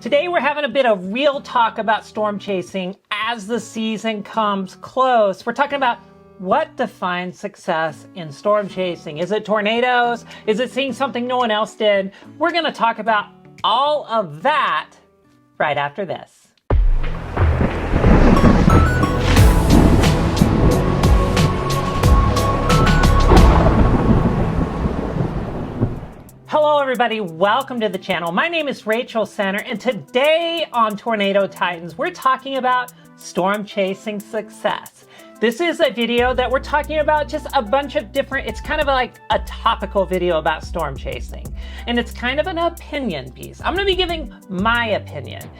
Today we're having a bit of real talk about storm chasing as the season comes close. We're talking about what defines success in storm chasing. Is it tornadoes? Is it seeing something no one else did? We're going to talk about all of that right after this. Hello everybody, welcome to the channel. My name is Rachel Center, and today on Tornado Titans, we're talking about storm chasing success. This is a video that we're talking about just a bunch of different, it's kind of like a topical video about storm chasing. And it's kind of an opinion piece. I'm gonna be giving my opinion.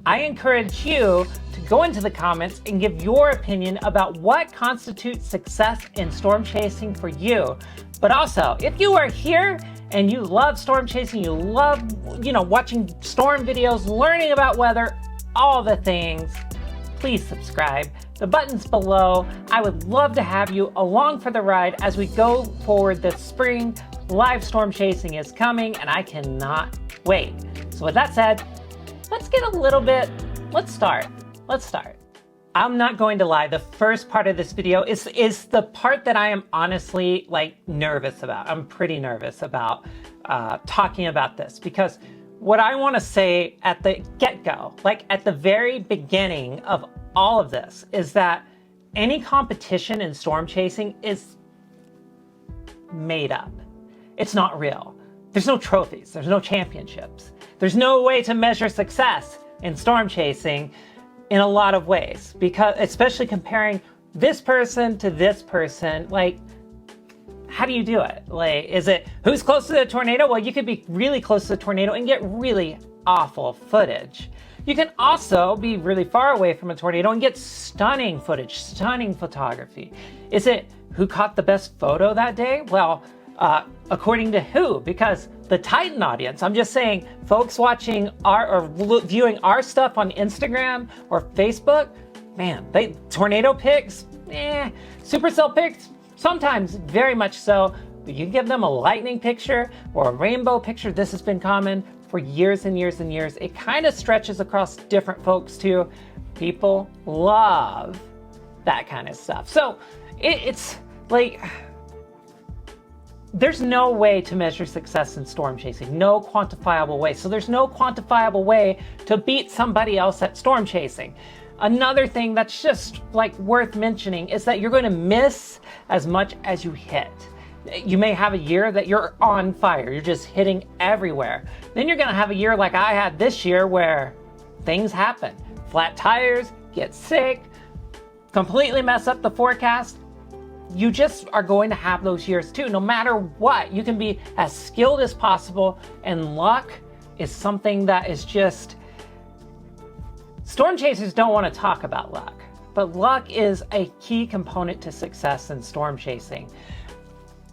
I encourage you to go into the comments and give your opinion about what constitutes success in storm chasing for you. But also, if you are here and you love storm chasing, you love, watching storm videos, learning about weather, all the things, please subscribe. The button's below. I would love to have you along for the ride as we go forward this spring. Live storm chasing is coming and I cannot wait. So with that said, let's start. I'm not going to lie, the first part of this video is the part that I am honestly nervous about. I'm pretty nervous about talking about this because what I want to say at the get-go, at the very beginning of all of this, is that any competition in storm chasing is made up. It's not real. There's no trophies, there's no championships. There's no way to measure success in storm chasing in a lot of ways, because especially comparing this person to this person, how do you do it? Is it who's close to the tornado? Well, you could be really close to the tornado and get really awful footage. You can also be really far away from a tornado and get stunning footage, stunning photography. Is it who caught the best photo that day? Well, according to who? Because the Titan audience, I'm just saying, folks watching viewing our stuff on Instagram or Facebook, man, tornado pics, supercell pics, sometimes very much so, but you give them a lightning picture or a rainbow picture. This has been common for years and years and years. It kind of stretches across different folks too. People love that kind of stuff. So it's there's no way to measure success in storm chasing, no quantifiable way. So there's no quantifiable way to beat somebody else at storm chasing. Another thing that's just worth mentioning is that you're going to miss as much as you hit. You may have a year that you're on fire, you're just hitting everywhere. Then you're going to have a year like I had this year where things happen. Flat tires, get sick, completely mess up the forecast. You just are going to have those years too, no matter what. You can be as skilled as possible, and luck is something that is just... Storm chasers don't want to talk about luck, but luck is a key component to success in storm chasing.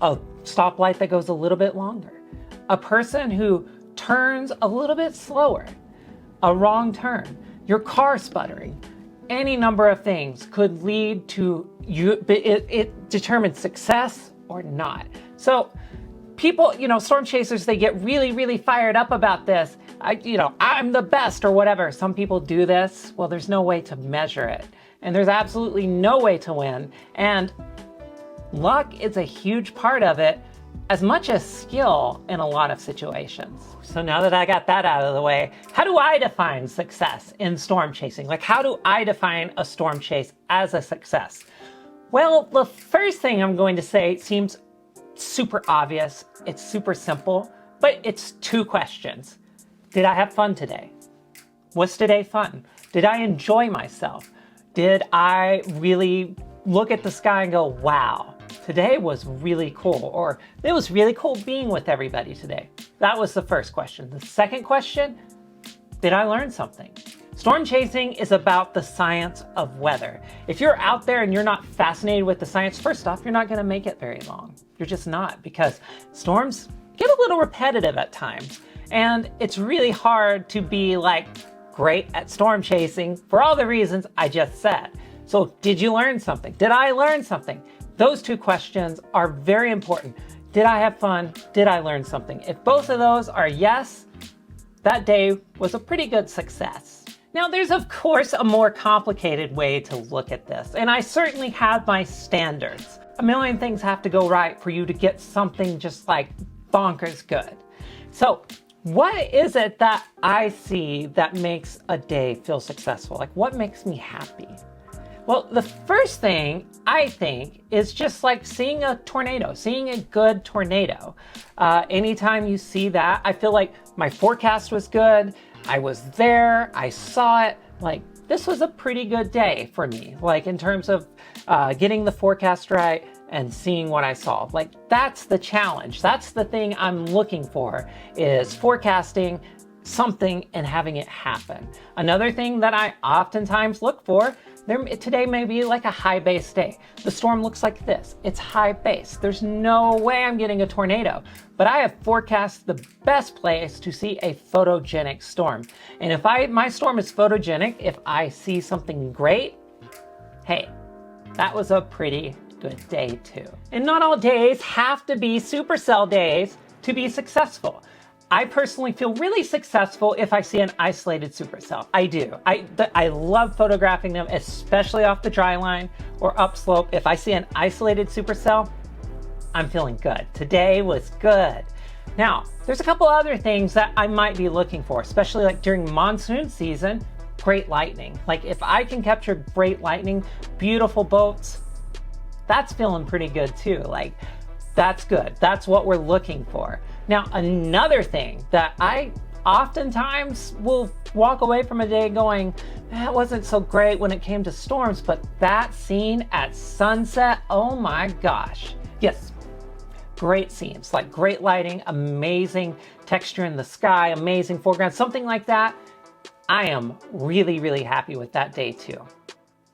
A stoplight that goes a little bit longer, a person who turns a little bit slower, a wrong turn, your car sputtering. Any number of things could lead to you, it determines success or not. So people, storm chasers, they get really, really fired up about this. I'm the best or whatever. Some people do this. Well, there's no way to measure it. And there's absolutely no way to win. And luck is a huge part of it, as much as skill in a lot of situations. So now that I got that out of the way, how do I define success in storm chasing? How do I define a storm chase as a success? Well, the first thing I'm going to say seems super obvious. It's super simple, but it's two questions. Did I have fun today? Was today fun? Did I enjoy myself? Did I really look at the sky and go, wow, today was really cool, or it was really cool being with everybody today? That was the first question. The second question, did I learn something? Storm chasing is about the science of weather. If you're out there and you're not fascinated with the science, first off, you're not going to make it very long. You're just not, because storms get a little repetitive at times. And it's really hard to be great at storm chasing for all the reasons I just said. So did you learn something? Did I learn something? Those two questions are very important. Did I have fun? Did I learn something? If both of those are yes, that day was a pretty good success. Now, there's of course a more complicated way to look at this, and I certainly have my standards. A million things have to go right for you to get something just like bonkers good. So what is it that I see that makes a day feel successful? Like, what makes me happy? Well, the first thing I think is just like seeing a tornado, seeing a good tornado. Anytime you see that, I feel like my forecast was good. I was there, I saw it. Like, this was a pretty good day for me, like in terms of getting the forecast right and seeing what I saw. Like, that's the challenge. That's the thing I'm looking for, is forecasting something and having it happen. Another thing that I oftentimes look for, today may be like a high base day. The storm looks like this. It's high base. There's no way I'm getting a tornado, but I have forecast the best place to see a photogenic storm. And if my storm is photogenic, if I see something great, hey, that was a pretty good day too. And not all days have to be supercell days to be successful. I personally feel really successful if I see an isolated supercell. I do. I love photographing them, especially off the dry line or upslope. If I see an isolated supercell, I'm feeling good. Today was good. Now, there's a couple other things that I might be looking for, especially like during monsoon season, great lightning. Like, if I can capture great lightning, beautiful boats, that's feeling pretty good too. Like, that's good. That's what we're looking for. Now, another thing that I oftentimes will walk away from a day going, that wasn't so great when it came to storms, but that scene at sunset, oh my gosh. Yes, great scenes, like great lighting, amazing texture in the sky, amazing foreground, something like that. I am really, really happy with that day too.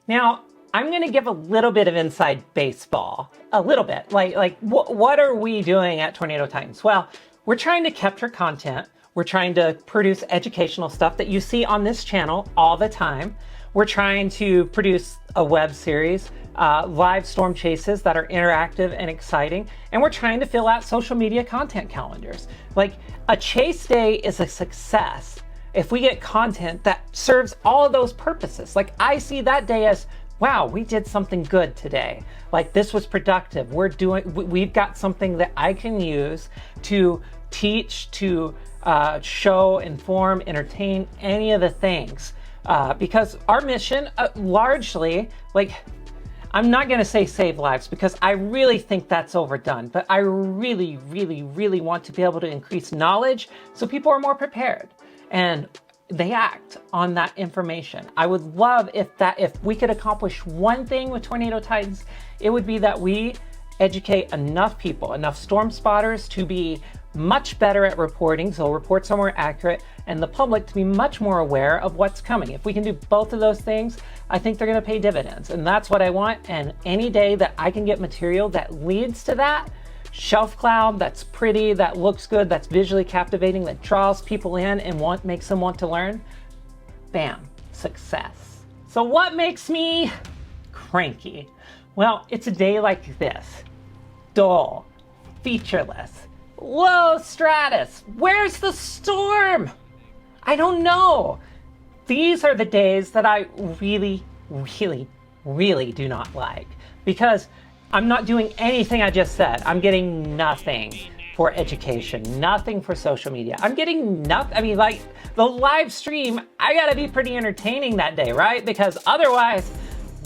Now, I'm going to give a little bit of inside baseball, a little bit. Like what are we doing at Tornado Titans? Well, we're trying to capture content. We're trying to produce educational stuff that you see on this channel all the time. We're trying to produce a web series, live storm chases that are interactive and exciting. And we're trying to fill out social media content calendars. Like, a chase day is a success if we get content that serves all of those purposes. Like, I see that day as, wow, we did something good today. Like, this was productive. We've got something that I can use to teach, to show, inform, entertain, any of the things. Because our mission, largely, like, I'm not gonna say save lives, because I really think that's overdone, but I really, really, really want to be able to increase knowledge so people are more prepared and they act on that information. I would love if we could accomplish one thing with Tornado Titans, it would be that we educate enough people, enough storm spotters to be much better at reporting, so reports are more accurate, and the public to be much more aware of what's coming. If we can do both of those things, I think they're gonna pay dividends, and that's what I want. And any day that I can get material that leads to that, shelf cloud that's pretty, that looks good, that's visually captivating, that draws people in and makes them want to learn, bam, success. So what makes me cranky? Well, it's a day like this. Dull, featureless, low stratus. Where's the storm? I don't know. These are the days that I really, really, really do not like, because I'm not doing anything I just said. I'm getting nothing for education, nothing for social media. I'm getting nothing. I mean, like, the live stream, I gotta be pretty entertaining that day, right? Because otherwise,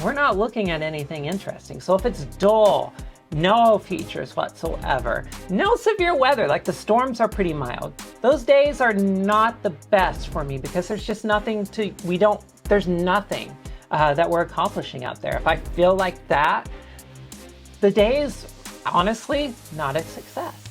we're not looking at anything interesting. So if it's dull, no features whatsoever, no severe weather, like the storms are pretty mild, those days are not the best for me, because there's just nothing there's nothing that we're accomplishing out there. If I feel like that, the day is honestly not a success.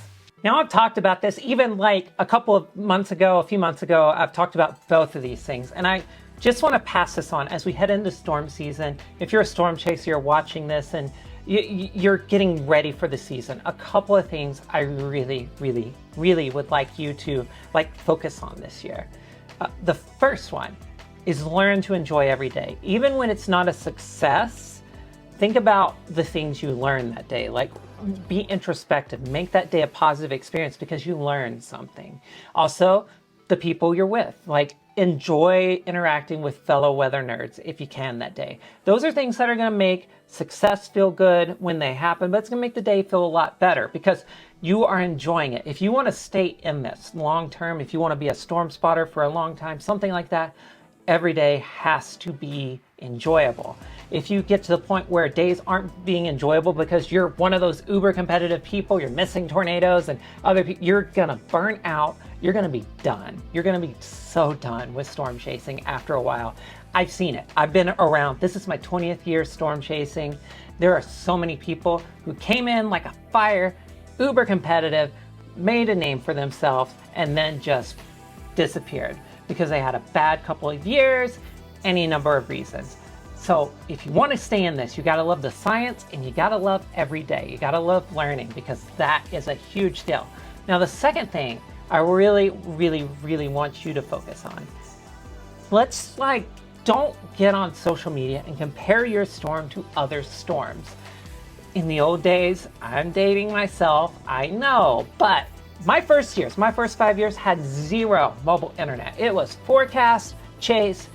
Now, I've talked about this even like a few months ago, I've talked about both of these things, and I just want to pass this on as we head into storm season. If you're a storm chaser, you're watching this and you're getting ready for the season, a couple of things I really, really, really would like you to focus on this year. The first one is learn to enjoy every day. Even when it's not a success, think about the things you learned that day. Like, be introspective, make that day a positive experience because you learned something. Also, the people you're with. Like, enjoy interacting with fellow weather nerds if you can that day. Those are things that are going to make success feel good when they happen, but it's going to make the day feel a lot better because you are enjoying it. If you want to stay in this long term, if you want to be a storm spotter for a long time, something like that, every day has to be enjoyable. If you get to the point where days aren't being enjoyable because you're one of those uber competitive people, you're missing tornadoes and other people, you're gonna burn out, you're gonna be done. You're gonna be so done with storm chasing after a while. I've seen it. I've been around. This is my 20th year storm chasing. There are so many people who came in like a fire, uber competitive, made a name for themselves, and then just disappeared because they had a bad couple of years, any number of reasons. So if you want to stay in this, you got to love the science and you got to love every day. You got to love learning because that is a huge deal. Now, the second thing I really want you to focus on, don't get on social media and compare your storm to other storms. In the old days, I'm dating myself, I know, but my first 5 years had zero mobile internet. It was forecast, chase.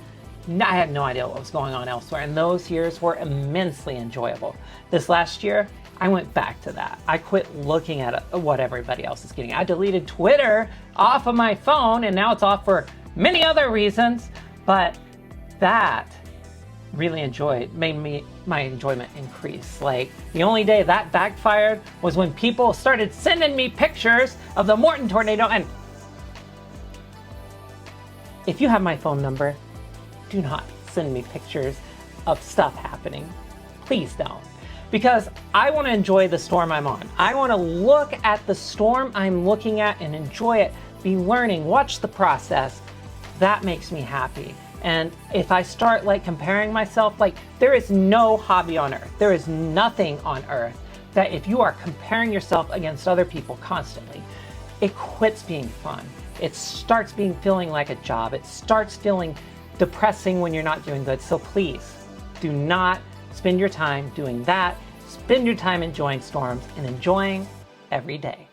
I had no idea what was going on elsewhere, and those years were immensely enjoyable. This last year, I went back to that. I quit looking at what everybody else is getting. I deleted Twitter off of my phone, and now it's off for many other reasons, but that really made my enjoyment increase. Like, the only day that backfired was when people started sending me pictures of the Morton tornado, and if you have my phone number, do not send me pictures of stuff happening. Please don't. Because I want to enjoy the storm I'm on. I want to look at the storm I'm looking at and enjoy it, be learning, watch the process. That makes me happy. And if I start comparing myself, there is no hobby on earth. There is nothing on earth that if you are comparing yourself against other people constantly, it quits being fun. It starts feeling like a job. It starts feeling depressing when you're not doing good. So please do not spend your time doing that. Spend your time enjoying storms and enjoying every day.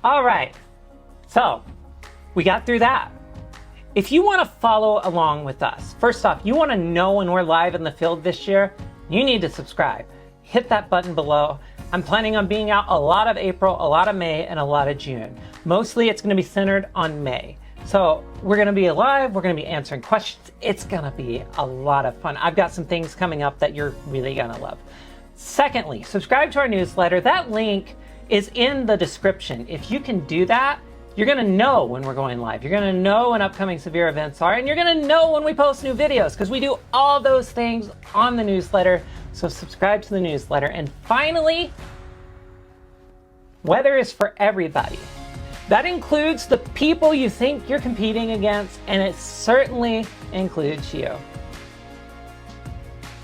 All right, so we got through that. If you want to follow along with us, first off, you want to know when we're live in the field this year, you need to subscribe. Hit that button below. I'm planning on being out a lot of April, a lot of May, and a lot of June. Mostly it's going to be centered on May. So we're going to be live, we're going to be answering questions. It's going to be a lot of fun. I've got some things coming up that you're really going to love. Secondly, subscribe to our newsletter. That link is in the description. If you can do that, you're going to know when we're going live. You're going to know when upcoming severe events are, and you're going to know when we post new videos because we do all those things on the newsletter. So subscribe to the newsletter. And finally, weather is for everybody. That includes the people you think you're competing against, and it certainly includes you.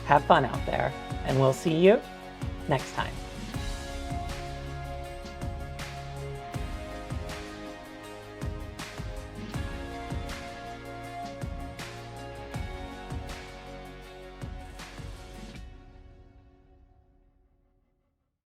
Have fun out there, and we'll see you next time.